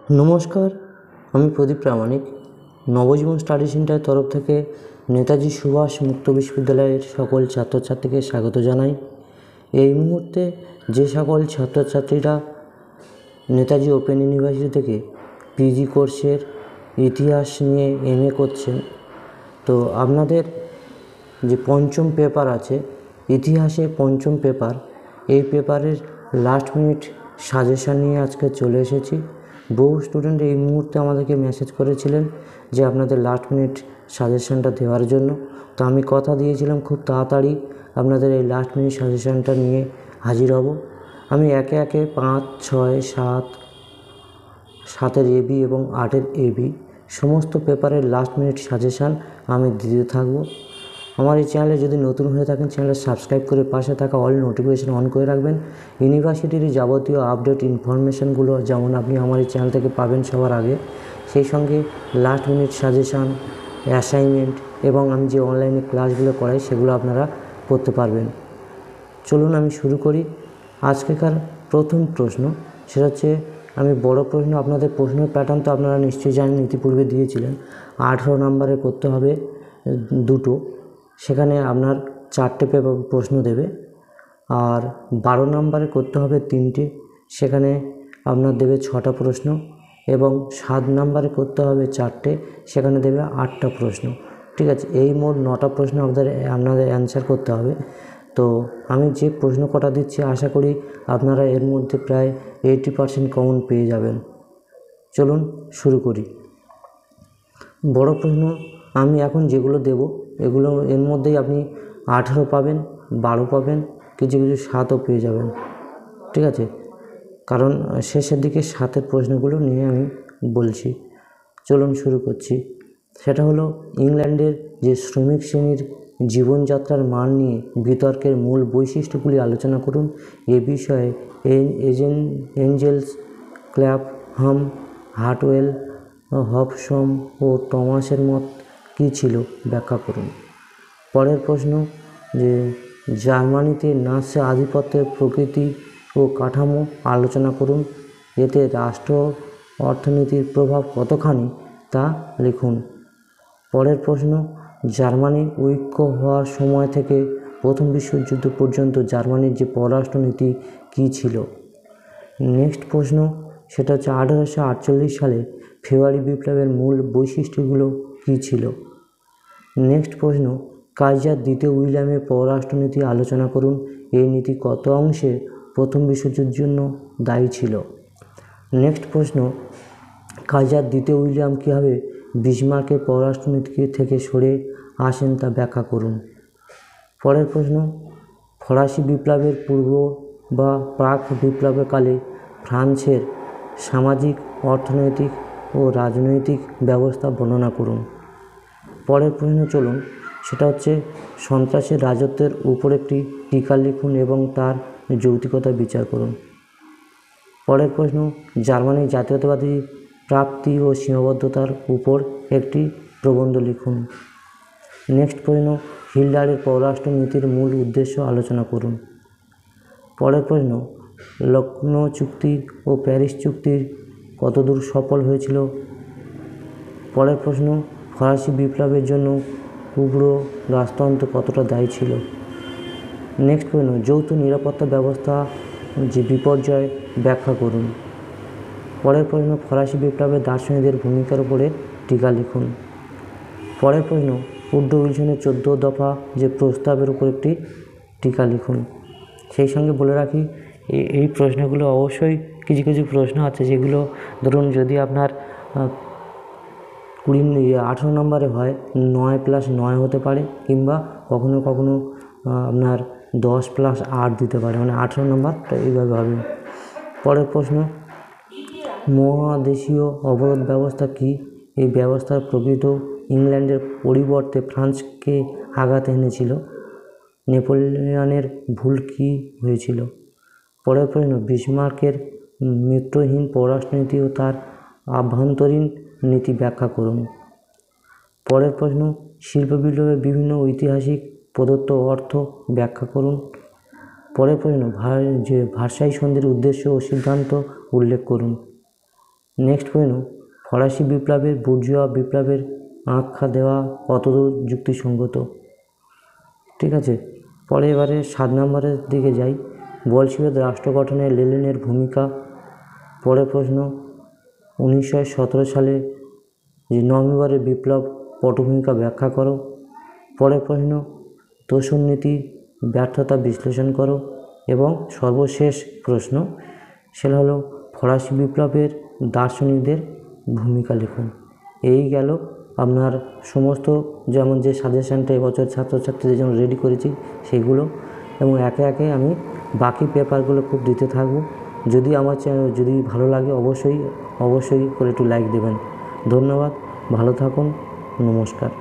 নমস্কার, আমি প্রদীপ প্রামাণিক। নবজীবন স্টাডি সেন্টারের তরফ থেকে নেতাজি সুভাষ মুক্ত বিশ্ববিদ্যালয়ের সকল ছাত্রছাত্রীকে স্বাগত জানাই। এই মুহূর্তে যে সকল ছাত্রছাত্রীরা নেতাজি ওপেন ইউনিভার্সিটি থেকে পিজি কোর্সের ইতিহাস নিয়ে এমএ করছেন, তো আপনাদের যে পঞ্চম পেপার আছে, ইতিহাসে পঞ্চম পেপার, এই পেপারের লাস্ট মিনিট সাজেশান নিয়ে আজকে চলে এসেছি। বহু স্টুডেন্ট এই মুহূর্তে আমাদেরকে মেসেজ করেছিলেন যে আপনাদের লাস্ট মিনিট সাজেশানটা দেওয়ার জন্য। তো আমি কথা দিয়েছিলাম খুব তাড়াতাড়ি আপনাদের এই লাস্ট মিনিট সাজেশানটা নিয়ে হাজির হব। আমি একে একে 5, 6, 7, 7-এর এবি এবং 8-এর এবি সমস্ত পেপারের লাস্ট মিনিট সাজেশান আমি দিতে থাকবো। আমার এই চ্যানেলে যদি নতুন হয়ে থাকেন, চ্যানেলটা সাবস্ক্রাইব করে পাশে থাকা অল নোটিফিকেশান অন করে রাখবেন। ইউনিভার্সিটির যাবতীয় আপডেট ইনফরমেশানগুলো যেমন আপনি আমার এই চ্যানেল থেকে পাবেন সবার আগে, সেই সঙ্গে লাস্ট মিনিট সাজেশান, অ্যাসাইনমেন্ট এবং আমি যে অনলাইনে ক্লাসগুলো করাই সেগুলো আপনারা করতে পারবেন। চলুন আমি শুরু করি। আজকেকার প্রথম প্রশ্ন, সেটা হচ্ছে, আমি বড় প্রশ্ন, আপনাদের প্রশ্নের প্যাটার্ন তো আপনারা নিশ্চয়ই জানেন, ইতিপূর্বে দিয়েছিলেন। 18 নম্বরে করতে হবে দুটো, সেখানে আপনার 4টে পেপার প্রশ্ন দেবে। আর 12 নম্বরে করতে হবে 3টে, সেখানে আপনার দেবে 6টা প্রশ্ন। এবং 7 নম্বরে করতে হবে 4টে, সেখানে দেবে 8টা প্রশ্ন। ঠিক আছে, এই মোট 9টা প্রশ্ন আপনাদের অ্যান্সার করতে হবে। তো আমি যে প্রশ্ন কটা দিচ্ছি, আশা করি আপনারা এর মধ্যে প্রায় 80% কমন পেয়ে যাবেন। চলুন শুরু করি। বড় প্রশ্ন আমি এখন যেগুলো দেব, এগুলো এর মধ্যেই আপনি 18 পাবেন, 12 পাবেন, কিছু কিছু 7ও পেয়ে যাবেন। ঠিক আছে, কারণ শেষের দিকে 7-এর প্রশ্নগুলো নিয়ে আমি বলছি। চলুন শুরু করছি। সেটা হলো, ইংল্যান্ডের যে শ্রমিক শ্রেণীর জীবনযাত্রার মান নিয়ে বিতর্কের মূল বৈশিষ্ট্যগুলি আলোচনা করুন। এ বিষয়ে এঞ্জেলস, ক্ল্যাপহাম, হার্টওয়েল, হবসম ও টমাসের মত কী ছিল, ব্যাখ্যা করুন। পরের প্রশ্ন, যে জার্মানিতে নাৎসি আধিপত্যের প্রকৃতি ও কাঠামো আলোচনা করুন। এতে রাষ্ট্র অর্থনীতির প্রভাব কতখানি তা লিখুন। পরের প্রশ্ন, জার্মানি ঐক্য হওয়ার সময় থেকে প্রথম বিশ্বযুদ্ধ পর্যন্ত জার্মানির যে পররাষ্ট্রনীতি কী ছিল। নেক্সট প্রশ্ন, সেটা হচ্ছে 1848 সালে ফেব্রুয়ারি বিপ্লবের মূল বৈশিষ্ট্যগুলো কী ছিল। নেক্সট প্রশ্ন, কাইজার দ্বিতীয় উইলিয়ামের পররাষ্ট্রনীতি আলোচনা করুন। এই নীতি কত অংশে প্রথম বিশ্বযুদ্ধের জন্য দায়ী ছিল। নেক্সট প্রশ্ন, কাইজার দ্বিতীয় উইলিয়াম কীভাবে বিসমার্কের পররাষ্ট্রনীতি থেকে সরে আসেন তা ব্যাখ্যা করুন। পরের প্রশ্ন, ফরাসি বিপ্লবের পূর্ব বা প্রাক বিপ্লবের কালে ফ্রান্সের সামাজিক, অর্থনৈতিক ও রাজনৈতিক ব্যবস্থা বর্ণনা করুন। পরের প্রশ্ন চলুন, সেটা হচ্ছে, সন্ত্রাসের রাজত্বের উপর একটি টিকা লিখুন এবং তার যৌক্তিকতা বিচার করুন। পরের প্রশ্ন, জার্মানির জাতীয়তাবাদী প্রাপ্তি ও সীমাবদ্ধতার উপর একটি প্রবন্ধ লিখুন। নেক্সট প্রশ্ন, হিটলারের পররাষ্ট্র নীতির মূল উদ্দেশ্য আলোচনা করুন। পরের প্রশ্ন, লখনৌ চুক্তি ও প্যারিস চুক্তির কতদূর সফল হয়েছিল। পরের প্রশ্ন, ফরাসি বিপ্লবের জন্য উগ্র রাজতন্ত্র কতটা দায়ী ছিল। নেক্সট প্রশ্ন, যৌথ নিরাপত্তা ব্যবস্থা যে বিপর্যয় ব্যাখ্যা করুন। পরের প্রশ্ন, ফরাসি বিপ্লবের দার্শনিকদের ভূমিকার উপরে টিকা লিখুন। পরের প্রশ্ন, উড্রো উইলসনের 14 দফা যে প্রস্তাবের উপর একটি টিকা লিখুন। সেই সঙ্গে বলে রাখি, এই প্রশ্নগুলো অবশ্যই কিছু কিছু প্রশ্ন আছে যেগুলো ধরুন যদি আপনার 18 নম্বরে হয়, 9+9 হতে পারে, কিংবা কখনো কখনো আপনার 10+8 দিতে পারে, মানে 18 নম্বরটা এইভাবে হবে। পরের প্রশ্ন, মহাদেশীয় অবরোধ ব্যবস্থা কী? এই ব্যবস্থার প্রকৃত ইংল্যান্ডের পরিবর্তে ফ্রান্সকে আঘাত এনেছিল। নেপোলিয়নের ভুল কী হয়েছিল। পরের প্রশ্ন, বিসমার্কের মিত্রহীন পররাষ্ট্রনীতি ও তার আভ্যন্তরীণ নীতি ব্যাখ্যা করুন। পরের প্রশ্ন, শিল্প বিপ্লবের বিভিন্ন ঐতিহাসিক প্রদত্ত অর্থ ব্যাখ্যা করুন। পরের প্রশ্ন, ভার্সাই সন্ধির উদ্দেশ্য ও সিদ্ধান্ত উল্লেখ করুন। নেক্সট প্রশ্ন, ফরাসি বিপ্লবের বুর্জোয়া বিপ্লবের আখ্যা দেওয়া কতদূর যুক্তিসঙ্গত? ঠিক আছে, পরে এবারে 7 নম্বরের দিকে যাই। বলশেভিক রাষ্ট্র গঠনে লেনিনের ভূমিকা। পরের প্রশ্ন, 1917 সালে যে নভেম্বরের বিপ্লব পটভূমিকা ব্যাখ্যা করো। পরের প্রশ্ন, তোষণ নীতি ব্যর্থতা বিশ্লেষণ করো। এবং সর্বশেষ প্রশ্ন সেটা হলো ফরাসি বিপ্লবের দার্শনিকদের ভূমিকা লিখুন। এই গেল আপনার সমস্ত, যেমন যে সাজেশানটা এবছর ছাত্রছাত্রীদের জন্য রেডি করেছি সেগুলো, এবং একে একে আমি বাকি পেপারগুলো খুব দিতে থাকবো। যদি আমার চ্যানেল যদি ভালো লাগে অবশ্যই করে একটু লাইক দেবেন। ধন্যবাদ, ভালো থাকুন, নমস্কার।